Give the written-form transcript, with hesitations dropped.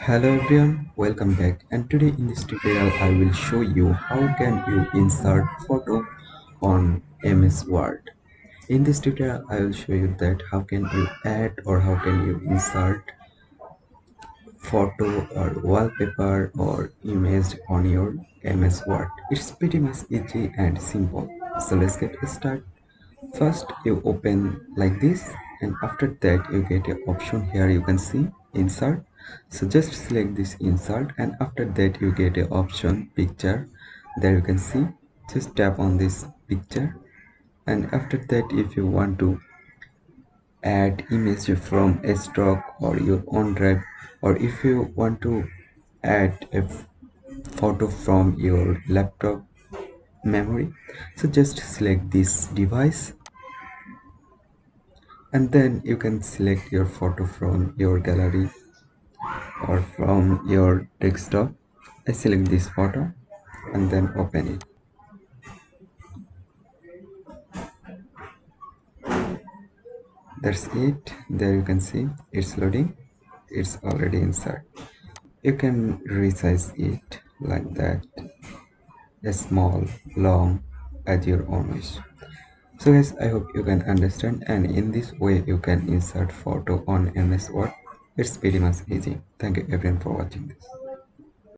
Hello everyone, welcome back, and today in this tutorial I will show you how can you insert photo on MS Word. In this tutorial I will show you that how can you add or how can you insert photo or wallpaper or image on your MS Word. It's pretty much easy and simple. So let's get started. First you open like this, and after that you get an option here. You can see insert, so just select this insert, and after that you get a option picture. There you can see, just tap on this picture, and after that if you want to add image from a stock or your own drive, or if you want to add a photo from your laptop memory, so just select this device, and then you can select your photo from your gallery or from your desktop. I select this photo and then open it. That's it. There you can see it's loading. It's already inside. You can resize it like that, a small, long, at your own wish. So guys, I hope you can understand, and in this way you can insert photo on MS Word. It's pretty much easy. Thank you everyone for watching this.